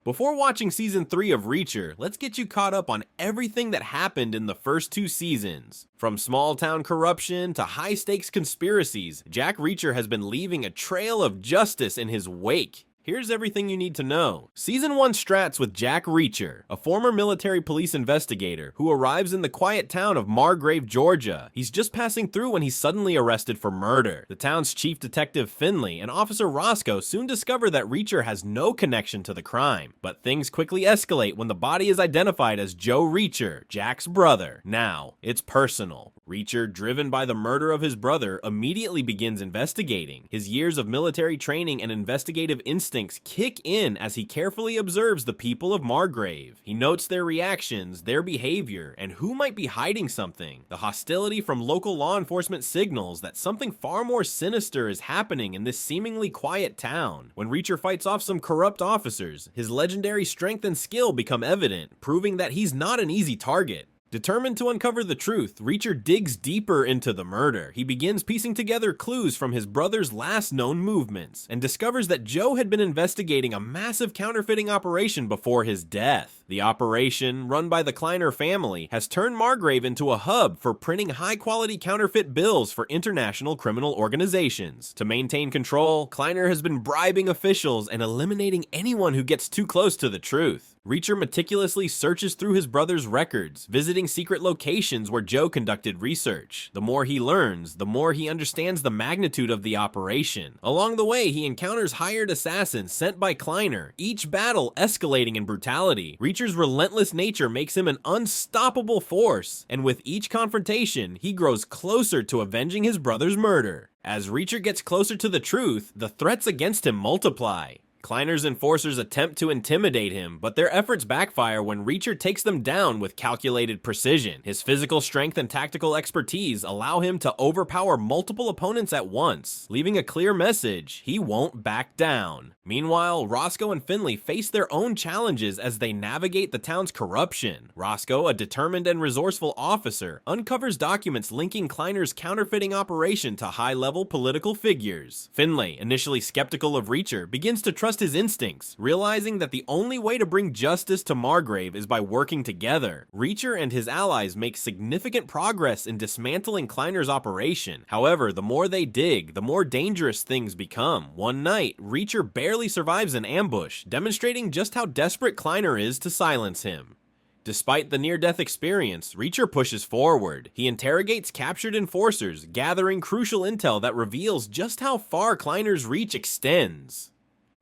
Before watching Season 3 of Reacher, let's get you caught up on everything that happened in the first 2 seasons. From small-town corruption to high-stakes conspiracies, Jack Reacher has been leaving a trail of justice in his wake. Here's everything you need to know. Season 1 strats with Jack Reacher, a former military police investigator who arrives in the quiet town of Margrave, Georgia. He's just passing through when he's suddenly arrested for murder. The town's chief detective Finley and Officer Roscoe soon discover that Reacher has no connection to the crime. But things quickly escalate when the body is identified as Joe Reacher, Jack's brother. Now, it's personal. Reacher, driven by the murder of his brother, immediately begins investigating. His years of military training and investigative instincts kick in as he carefully observes the people of Margrave. He notes their reactions, their behavior, and who might be hiding something. The hostility from local law enforcement signals that something far more sinister is happening in this seemingly quiet town. When Reacher fights off some corrupt officers, his legendary strength and skill become evident, proving that he's not an easy target. Determined to uncover the truth, Reacher digs deeper into the murder. He begins piecing together clues from his brother's last known movements, and discovers that Joe had been investigating a massive counterfeiting operation before his death. The operation, run by the Kleiner family, has turned Margrave into a hub for printing high-quality counterfeit bills for international criminal organizations. To maintain control, Kleiner has been bribing officials and eliminating anyone who gets too close to the truth. Reacher meticulously searches through his brother's records, visiting secret locations where Joe conducted research. The more he learns, the more he understands the magnitude of the operation. Along the way, he encounters hired assassins sent by Kleiner, each battle escalating in brutality. Reacher's relentless nature makes him an unstoppable force, and with each confrontation, he grows closer to avenging his brother's murder. As Reacher gets closer to the truth, the threats against him multiply. Kleiner's enforcers attempt to intimidate him, but their efforts backfire when Reacher takes them down with calculated precision. His physical strength and tactical expertise allow him to overpower multiple opponents at once, leaving a clear message: he won't back down. Meanwhile, Roscoe and Finley face their own challenges as they navigate the town's corruption. Roscoe, a determined and resourceful officer, uncovers documents linking Kleiner's counterfeiting operation to high-level political figures. Finley, initially skeptical of Reacher, begins to trust his instincts, realizing that the only way to bring justice to Margrave is by working together. Reacher and his allies make significant progress in dismantling Kleiner's operation. However, the more they dig, the more dangerous things become. One night, Reacher barely survives an ambush, demonstrating just how desperate Kleiner is to silence him. Despite the near-death experience, Reacher pushes forward. He interrogates captured enforcers, gathering crucial intel that reveals just how far Kleiner's reach extends.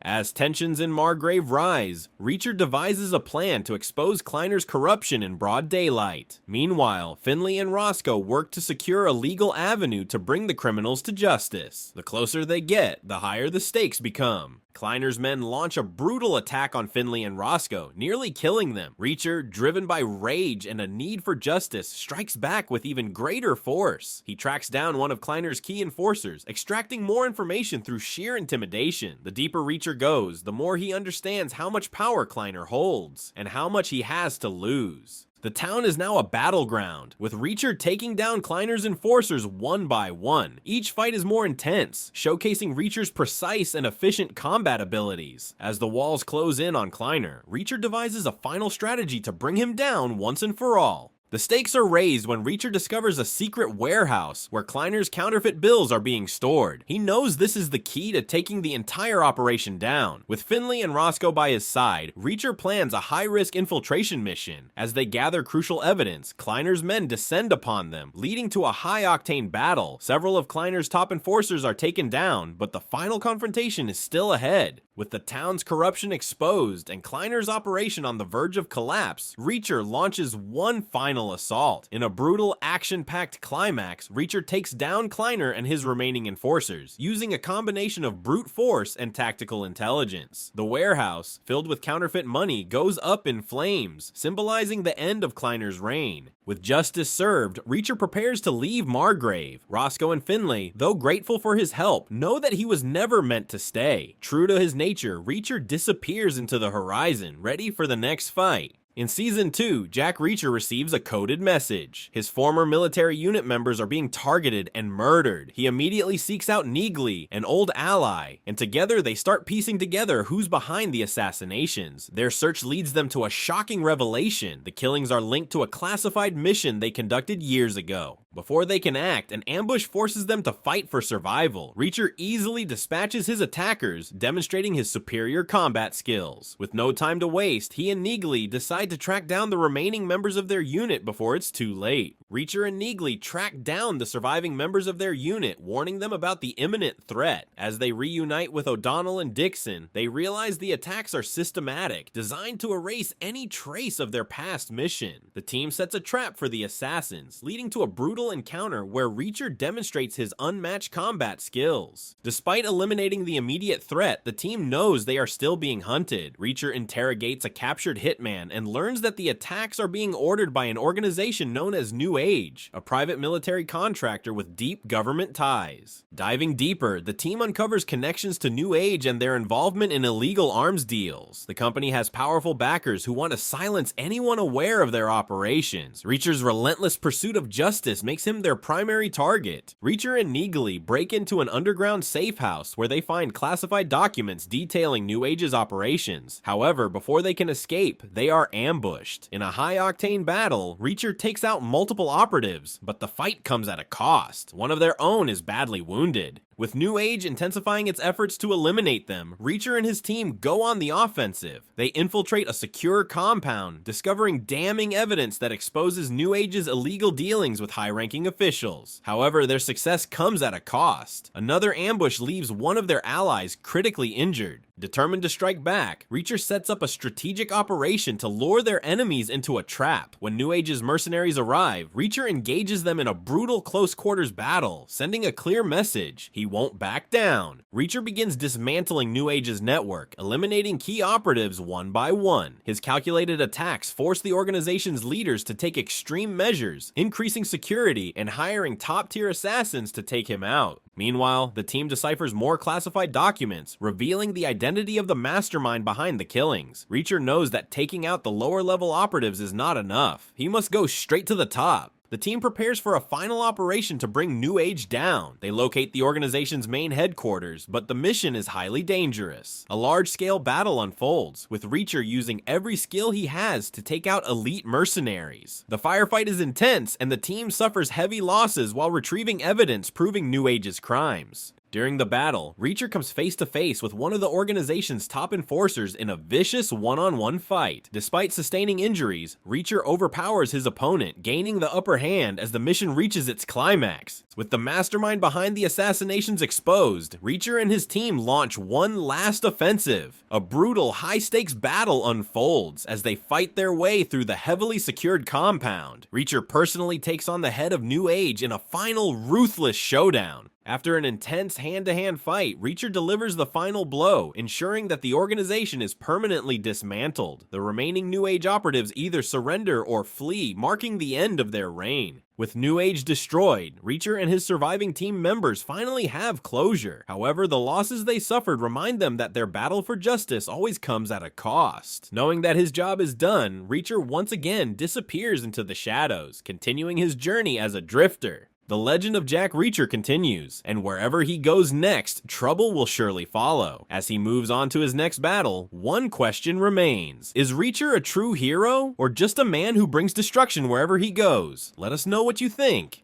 As tensions in Margrave rise, Reacher devises a plan to expose Kleiner's corruption in broad daylight. Meanwhile, Finley and Roscoe work to secure a legal avenue to bring the criminals to justice. The closer they get, the higher the stakes become. Kleiner's men launch a brutal attack on Finley and Roscoe, nearly killing them. Reacher, driven by rage and a need for justice, strikes back with even greater force. He tracks down one of Kleiner's key enforcers, extracting more information through sheer intimidation. The deeper Reacher goes, the more he understands how much power Kleiner holds, and how much he has to lose. The town is now a battleground, with Reacher taking down Kleiner's enforcers one by one. Each fight is more intense, showcasing Reacher's precise and efficient combat abilities. As the walls close in on Kleiner, Reacher devises a final strategy to bring him down once and for all. The stakes are raised when Reacher discovers a secret warehouse where Kleiner's counterfeit bills are being stored. He knows this is the key to taking the entire operation down. With Finley and Roscoe by his side, Reacher plans a high-risk infiltration mission. As they gather crucial evidence, Kleiner's men descend upon them, leading to a high-octane battle. Several of Kleiner's top enforcers are taken down, but the final confrontation is still ahead. With the town's corruption exposed and Kleiner's operation on the verge of collapse, Reacher launches one final assault. In a brutal, action-packed climax, Reacher takes down Kleiner and his remaining enforcers, using a combination of brute force and tactical intelligence. The warehouse, filled with counterfeit money, goes up in flames, symbolizing the end of Kleiner's reign. With justice served, Reacher prepares to leave Margrave. Roscoe and Finley, though grateful for his help, know that he was never meant to stay. True to his nature, Reacher disappears into the horizon, ready for the next fight. In Season 2, Jack Reacher receives a coded message. His former military unit members are being targeted and murdered. He immediately seeks out Neagley, an old ally, and together they start piecing together who's behind the assassinations. Their search leads them to a shocking revelation. The killings are linked to a classified mission they conducted years ago. Before they can act, an ambush forces them to fight for survival. Reacher easily dispatches his attackers, demonstrating his superior combat skills. With no time to waste, he and Neagley decide to track down the remaining members of their unit before it's too late. Reacher and Neagley track down the surviving members of their unit, warning them about the imminent threat. As they reunite with O'Donnell and Dixon, they realize the attacks are systematic, designed to erase any trace of their past mission. The team sets a trap for the assassins, leading to a brutal encounter where Reacher demonstrates his unmatched combat skills. Despite eliminating the immediate threat, the team knows they are still being hunted. Reacher interrogates a captured hitman and learns that the attacks are being ordered by an organization known as New Age, a private military contractor with deep government ties. Diving deeper, the team uncovers connections to New Age and their involvement in illegal arms deals. The company has powerful backers who want to silence anyone aware of their operations. Reacher's relentless pursuit of justice makes him their primary target. Reacher and Neagley break into an underground safe house where they find classified documents detailing New Age's operations. However, before they can escape, they are ambushed. In a high-octane battle, Reacher takes out multiple operatives, but the fight comes at a cost. One of their own is badly wounded. With New Age intensifying its efforts to eliminate them, Reacher and his team go on the offensive. They infiltrate a secure compound, discovering damning evidence that exposes New Age's illegal dealings with high-ranking officials. However, their success comes at a cost. Another ambush leaves one of their allies critically injured. Determined to strike back, Reacher sets up a strategic operation to lure their enemies into a trap. When New Age's mercenaries arrive, Reacher engages them in a brutal close-quarters battle, sending a clear message: he won't back down. Reacher begins dismantling New Age's network, eliminating key operatives one by one. His calculated attacks force the organization's leaders to take extreme measures, increasing security and hiring top-tier assassins to take him out. Meanwhile, the team deciphers more classified documents, revealing the identity of the mastermind behind the killings. Reacher knows that taking out the lower-level operatives is not enough. He must go straight to the top. The team prepares for a final operation to bring New Age down. They locate the organization's main headquarters, but the mission is highly dangerous. A large-scale battle unfolds, with Reacher using every skill he has to take out elite mercenaries. The firefight is intense, and the team suffers heavy losses while retrieving evidence proving New Age's crimes. During the battle, Reacher comes face to face with one of the organization's top enforcers in a vicious one-on-one fight. Despite sustaining injuries, Reacher overpowers his opponent, gaining the upper hand as the mission reaches its climax. With the mastermind behind the assassinations exposed, Reacher and his team launch one last offensive. A brutal, high-stakes battle unfolds as they fight their way through the heavily secured compound. Reacher personally takes on the head of New Age in a final, ruthless showdown. After an intense hand-to-hand fight, Reacher delivers the final blow, ensuring that the organization is permanently dismantled. The remaining New Age operatives either surrender or flee, marking the end of their reign. With New Age destroyed, Reacher and his surviving team members finally have closure. However, the losses they suffered remind them that their battle for justice always comes at a cost. Knowing that his job is done, Reacher once again disappears into the shadows, continuing his journey as a drifter. The legend of Jack Reacher continues, and wherever he goes next, trouble will surely follow. As he moves on to his next battle, one question remains: is Reacher a true hero, or just a man who brings destruction wherever he goes? Let us know what you think